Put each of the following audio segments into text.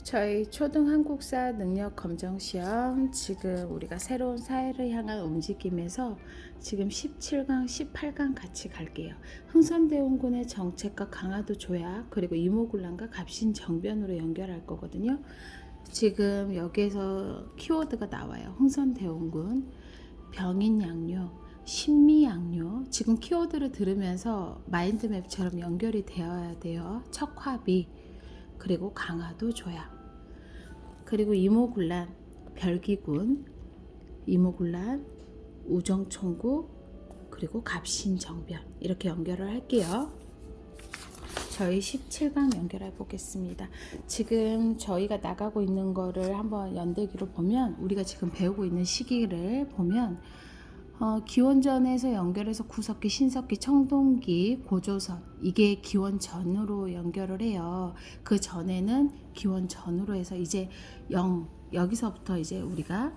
저희 초등 한국사 능력 검정 시험 지금 우리가 새로운 사회를 향한 움직임에서 지금 17강, 18강 같이 갈게요. 흥선대원군의 정책과 강화도 조약 그리고 이모군란과 갑신정변으로 연결할 거거든요. 지금 여기에서 키워드가 나와요. 흥선대원군, 병인양요, 신미양요. 지금 키워드를 들으면서 마인드맵처럼 연결이 되어야 돼요. 척화비 그리고 강화도 조약 그리고 이모군란, 별기군, 이모군란, 우정총국, 그리고 갑신정변 이렇게 연결을 할게요. 저희 17강 연결해 보겠습니다. 지금 저희가 나가고 있는 거를 한번 연대기로 보면 우리가 지금 배우고 있는 시기를 보면 기원전에서 연결해서 구석기, 신석기, 청동기, 고조선 이게 기원전으로 연결을 해요. 그 전에는 기원전으로 해서 이제 여기서부터 이제 우리가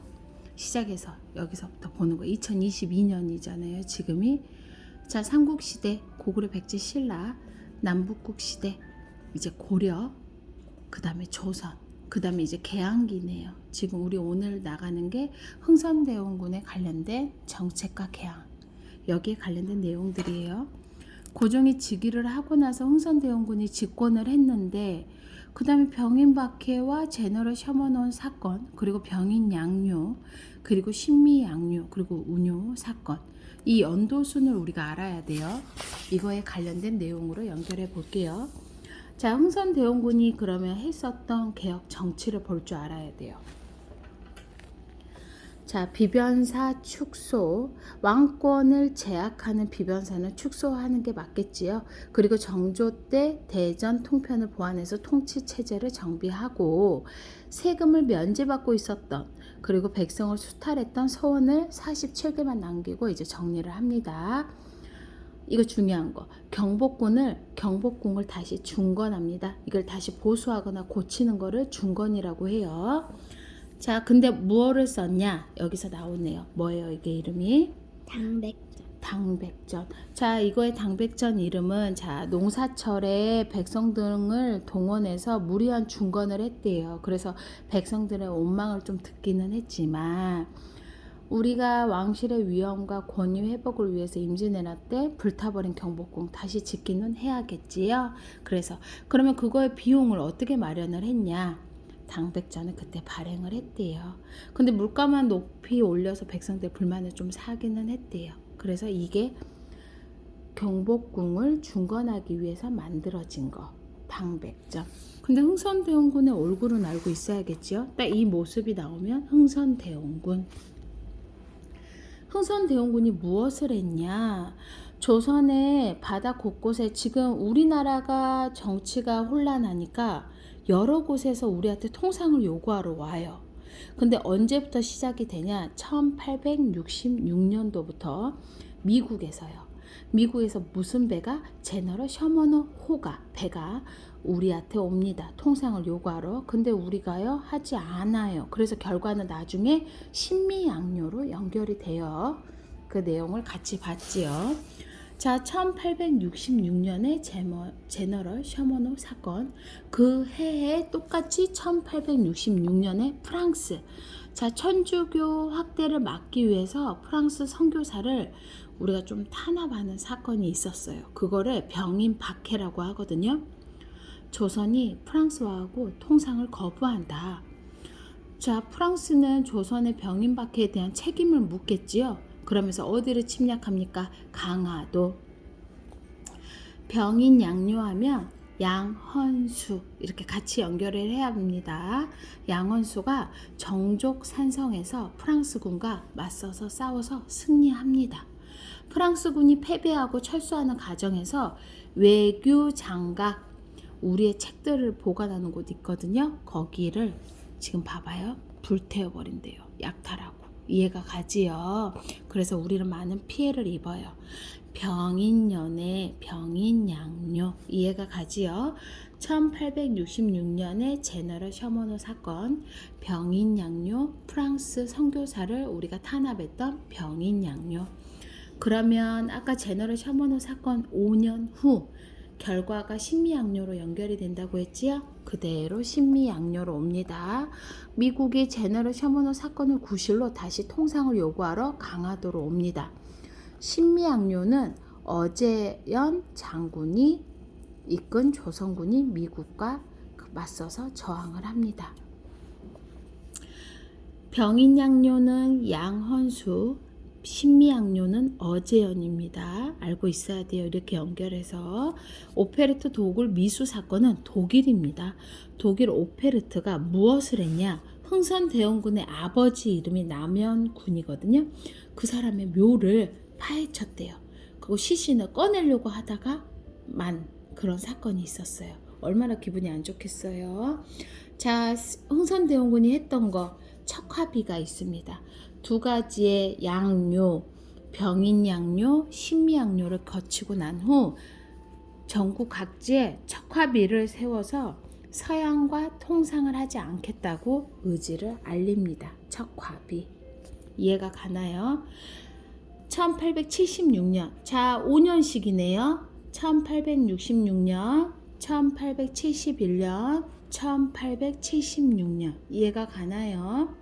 시작해서 여기서부터 보는 거 2022년이잖아요. 지금이 자 삼국시대 고구려 백제 신라 남북국 시대 이제 고려 그 다음에 조선 그 다음에 이제 개항기네요. 지금 우리 오늘 나가는 게 흥선대원군에 관련된 정책과 개항 여기에 관련된 내용들이에요. 고종이 즉위를 하고 나서 흥선대원군이 집권을 했는데 그 다음에 병인박해와 제너럴 셔먼온 사건 그리고 병인양요 그리고 신미양요 그리고 운요 사건 이 연도순을 우리가 알아야 돼요. 이거에 관련된 내용으로 연결해 볼게요. 자, 흥선대원군이 그러면 했었던 개혁 정치를 볼 줄 알아야 돼요. 자, 비변사 축소, 왕권을 제약하는 비변사는 축소하는 게 맞겠지요. 그리고 정조 때 대전 통편을 보완해서 통치 체제를 정비하고 세금을 면제받고 있었던 그리고 백성을 수탈했던 서원을 47개만 남기고 이제 정리를 합니다. 이거 중요한 거. 경복궁을 다시 중건합니다. 이걸 다시 보수하거나 고치는 거를 중건이라고 해요. 자, 근데 무엇을 썼냐? 여기서 나오네요. 뭐예요? 이게 이름이? 당백전. 자, 이거의 당백전 이름은 자, 농사철에 백성들을 동원해서 무리한 중건을 했대요. 그래서 백성들의 원망을 좀 듣기는 했지만 우리가 왕실의 위엄과 권위 회복을 위해서 임진왜란 때 불타버린 경복궁 다시 짓기는 해야겠지요. 그래서 그러면 그거의 비용을 어떻게 마련을 했냐? 당백전을 그때 발행을 했대요. 근데 물가만 높이 올려서 백성들 불만을 좀 사기는 했대요. 그래서 이게 경복궁을 중건하기 위해서 만들어진 거. 당백전. 근데 흥선대원군의 얼굴은 알고 있어야겠지요. 딱 이 모습이 나오면 흥선대원군. 흥선대원군이 무엇을 했냐? 조선의 바다 곳곳에 지금 우리나라가 정치가 혼란하니까 여러 곳에서 우리한테 통상을 요구하러 와요. 근데 언제부터 시작이 되냐? 1866년도부터 미국에서요. 미국에서 무슨 배가? 제너럴 셔먼호 호가 배가 우리한테 옵니다. 통상을 요구하러. 근데 우리가요 하지 않아요. 그래서 결과는 나중에 신미양요로 연결이 돼요. 그 내용을 같이 봤지요. 자, 1866년에 제너럴 셔먼호 사건 그 해에 똑같이 1866년에 프랑스 자 천주교 확대를 막기 위해서 프랑스 선교사를 우리가 좀 탄압하는 사건이 있었어요. 그거를 병인 박해라고 하거든요. 조선이 프랑스와하고 통상을 거부한다. 자, 프랑스는 조선의 병인 박해에 대한 책임을 묻겠지요. 그러면서 어디를 침략합니까? 강화도. 병인 양요하면 양헌수 이렇게 같이 연결을 해야 합니다. 양헌수가 정족 산성에서 프랑스군과 맞서서 싸워서 승리합니다. 프랑스군이 패배하고 철수하는 과정에서 외교 장각 우리의 책들을 보관하는 곳 있거든요. 거기를 지금 봐봐요. 불태워버린대요. 약탈하고. 이해가 가지요. 그래서 우리는 많은 피해를 입어요. 병인연애, 병인양요. 이해가 가지요. 1866년에 제너럴 셔먼호 사건, 병인양요, 프랑스 선교사를 우리가 탄압했던 병인양요. 그러면 아까 제너럴 셔먼호 사건 5년 후 결과가 신미양요로 연결이 된다고 했지요? 그대로 신미양요로 옵니다. 미국이 제너럴 셔먼호 사건을 구실로 다시 통상을 요구하러 강화도로 옵니다. 신미양요는 어제연 장군이 이끈 조선군이 미국과 맞서서 저항을 합니다. 병인양요는 양헌수, 신미양요는 어제연입니다. 알고 있어야 돼요. 이렇게 연결해서. 오페르트 도굴 미수 사건은 독일입니다. 독일 오페르트가 무엇을 했냐? 흥선대원군의 아버지 이름이 남연군이거든요. 그 사람의 묘를 파헤쳤대요. 그리고 시신을 꺼내려고 하다가 만 그런 사건이 있었어요. 얼마나 기분이 안 좋겠어요. 자, 흥선대원군이 했던 거 척화비가 있습니다. 두 가지의 양료, 병인양료, 신미양료를 거치고 난 후 전국 각지에 척화비를 세워서 서양과 통상을 하지 않겠다고 의지를 알립니다. 척화비. 이해가 가나요? 1876년. 자, 5년씩이네요. 1866년, 1871년, 1876년. 이해가 가나요?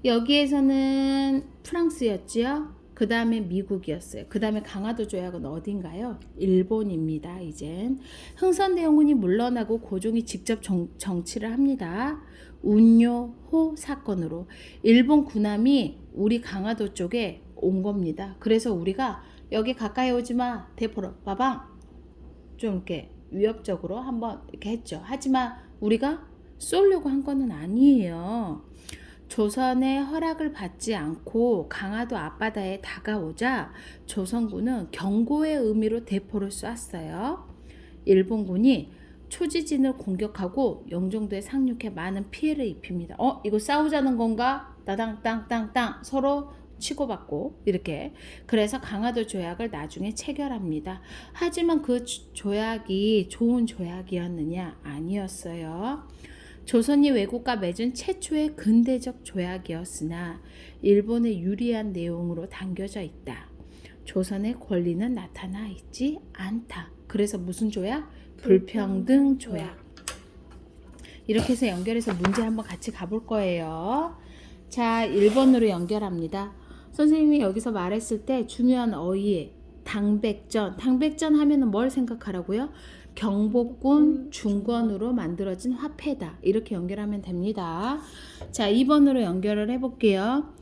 여기에서는 프랑스였지요. 그 다음에 미국이었어요. 그 다음에 강화도 조약은 어딘가요? 일본입니다. 이젠 흥선대원군이 물러나고 고종이 직접 정치를 합니다. 운요호 사건으로 일본 군함이 우리 강화도 쪽에 온 겁니다. 그래서 우리가 여기 가까이 오지마, 대포로 빠방 좀 이렇게 위협적으로 한번 이렇게 했죠. 하지만 우리가 쏘려고 한 거는 아니에요. 조선의 허락을 받지 않고 강화도 앞바다에 다가오자 조선군은 경고의 의미로 대포를 쐈어요. 일본군이 초지진을 공격하고 영종도에 상륙해 많은 피해를 입힙니다. 이거 싸우자는 건가? 따당 땅땅땅 서로 치고받고 이렇게. 그래서 강화도 조약을 나중에 체결합니다. 하지만 그 조약이 좋은 조약이었느냐? 아니었어요. 조선이 외국과 맺은 최초의 근대적 조약이었으나 일본에 유리한 내용으로 담겨져 있다. 조선의 권리는 나타나 있지 않다. 그래서 무슨 조약? 불평등 조약. 이렇게 해서 연결해서 문제 한번 같이 가볼 거예요. 자, 1번으로 연결합니다. 선생님이 여기서 말했을 때 중요한 어휘 당백전. 당백전 하면은 뭘 생각하라고요? 경복군 중권으로 만들어진 화폐다. 이렇게 연결하면 됩니다. 자, 2번으로 연결을 해볼게요.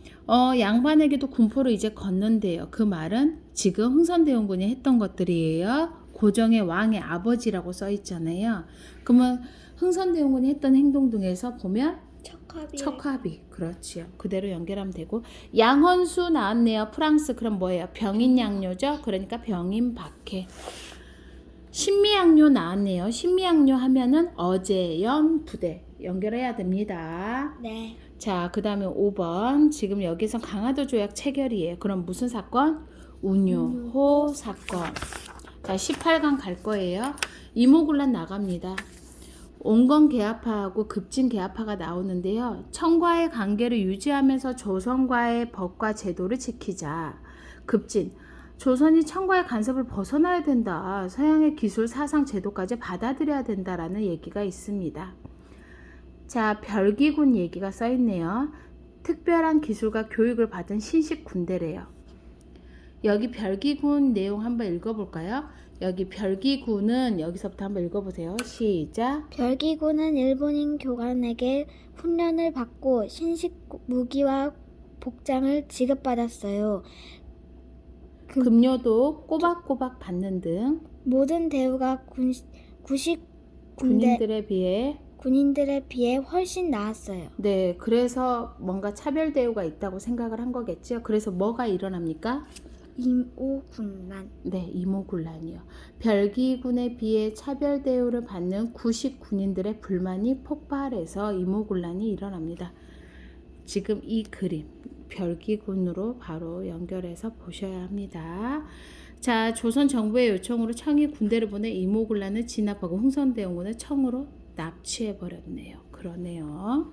양반에게도 군포를 이제 걷는데요. 그 말은 지금 흥선대원군이 했던 것들이에요. 고종의 왕의 아버지라고 써 있잖아요. 그러면 흥선대원군이 했던 행동 중에서 보면 척화비. 그렇지요. 그대로 연결하면 되고. 양헌수 나왔네요. 프랑스. 그럼 뭐예요? 병인양요죠. 그러니까 병인박해. 신미양요 나왔네요. 신미양요 하면은 어제연 부대 연결해야 됩니다. 네. 자, 그 다음에 5번. 지금 여기서 강화도 조약 체결이에요. 그럼 무슨 사건? 운요호 사건. 자, 18강 갈 거예요. 이모군란 나갑니다. 온건 계합파하고 급진 계합파가 나오는데요. 청과의 관계를 유지하면서 조선과의 법과 제도를 지키자. 급진. 조선이 청과의 간섭을 벗어나야 된다. 서양의 기술, 사상, 제도까지 받아들여야 된다라는 얘기가 있습니다. 자, 별기군 얘기가 써있네요. 특별한 기술과 교육을 받은 신식 군대래요. 여기 별기군 내용 한번 읽어볼까요? 여기 별기군은 여기서부터 한번 읽어보세요. 시작. 별기군은 일본인 교관에게 훈련을 받고 신식 무기와 복장을 지급받았어요. 급료도 꼬박꼬박 받는 등 모든 대우가 구식 군인들에 비해 군인들에 비해 훨씬 나았어요. 네, 그래서 뭔가 차별 대우가 있다고 생각을 한 거겠죠. 그래서 뭐가 일어납니까? 임오군란. 네, 이모군란이요. 별기군에 비해 차별 대우를 받는 구식 군인들의 불만이 폭발해서 이모군란이 일어납니다. 지금 이 그림 별기군으로 바로 연결해서 보셔야 합니다. 자, 조선 정부의 요청으로 청이 군대를 보내 이모군란을 진압하고 흥선대원군을 청으로 납치해 버렸네요. 그러네요.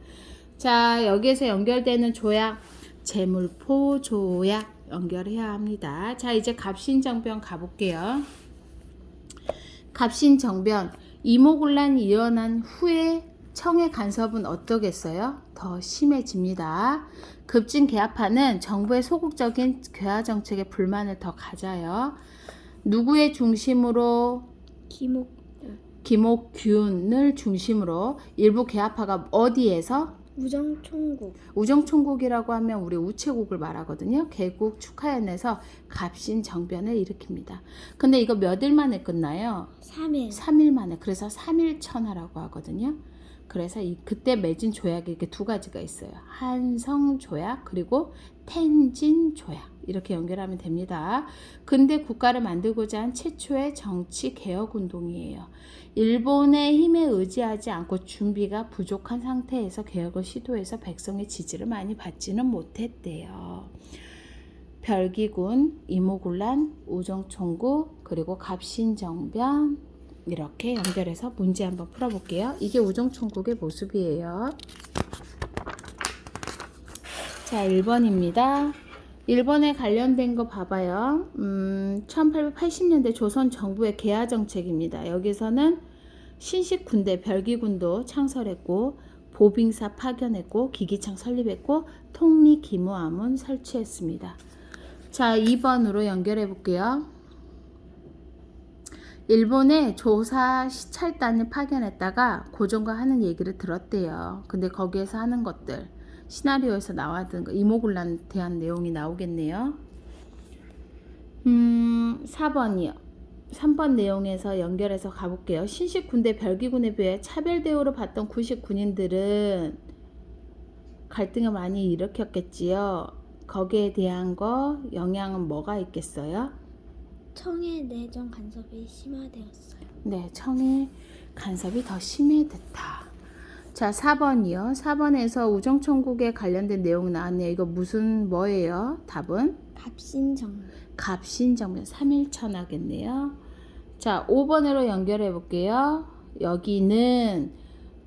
자, 여기에서 연결되는 조약 제물포 조약 연결해야 합니다. 자, 이제 갑신정변 가볼게요. 갑신정변, 이모군란이 일어난 후에 청의 간섭은 어떠겠어요? 더 심해집니다. 급진 개화파는 정부의 소극적인 개화 정책에 불만을 더 가져요. 누구의 중심으로? 김옥균을 중심으로 일부 개화파가 어디에서? 우정총국. 우정총국이라고 하면 우리 우체국을 말하거든요. 개국 축하연에서 갑신정변을 일으킵니다. 근데 이거 몇 일 만에 끝나요? 3일. 3일 만에. 그래서 3일천하라고 하거든요. 그래서 그때 맺은 조약이 이렇게 두 가지가 있어요. 한성조약 그리고 텐진조약. 이렇게 연결하면 됩니다. 근대 국가를 만들고자 한 최초의 정치 개혁 운동이에요. 일본의 힘에 의지하지 않고 준비가 부족한 상태에서 개혁을 시도해서 백성의 지지를 많이 받지는 못했대요. 별기군, 이모군란, 우정총국, 그리고 갑신정변 이렇게 연결해서 문제 한번 풀어볼게요. 이게 우정총국의 모습이에요. 자, 1번입니다. 1번에 관련된 거 봐봐요. 1880년대 조선 정부의 개화 정책입니다. 여기서는 신식군대 별기군도 창설했고 보빙사 파견했고 기기창 설립했고 통리기무함은 설치했습니다. 자, 2번으로 연결해 볼게요. 일본에 조사 시찰단을 파견했다가 고종과 하는 얘기를 들었대요. 근데 거기에서 하는 것들 시나리오에서 나왔던 거 이모군란에 대한 내용이 나오겠네요. 4번이요. 3번 내용에서 연결해서 가볼게요. 신식군대 별기군에 비해 차별 대우를 받던 구식 군인들은 갈등을 많이 일으켰겠지요. 거기에 대한 거 영향은 뭐가 있겠어요? 청의 내정 간섭이 심화되었어요. 네, 청의 간섭이 더 심해졌다. 자, 4번이요. 4번에서 우정총국에 관련된 내용 나왔네요. 이거 무슨 뭐예요? 답은? 갑신정변 3일천하겠네요. 자, 5번으로 연결해 볼게요. 여기는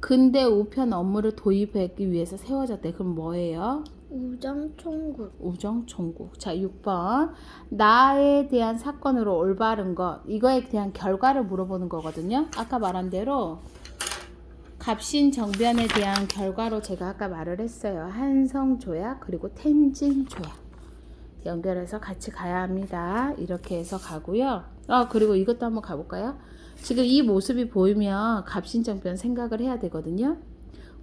근대 우편 업무를 도입하기 위해서 세워졌대. 그럼 뭐예요? 우정총국. 자, 6번. 나에 대한 사건으로 올바른 것. 이거에 대한 결과를 물어보는 거거든요. 아까 말한 대로 갑신정변에 대한 결과로 제가 아까 말을 했어요. 한성조약 그리고 텐진조약. 연결해서 같이 가야 합니다. 이렇게 해서 가고요. 그리고 이것도 한번 가볼까요? 지금 이 모습이 보이면 갑신정변 생각을 해야 되거든요.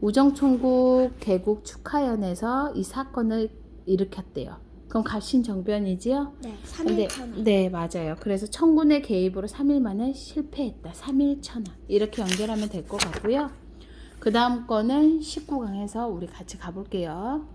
우정총국 개국 축하연에서 이 사건을 일으켰대요. 그럼 갑신정변이지요? 네, 3일천하. 네, 맞아요. 그래서 청군의 개입으로 3일 만에 실패했다. 3일천하. 이렇게 연결하면 될 것 같고요. 그 다음 거는 19강에서 우리 같이 가볼게요.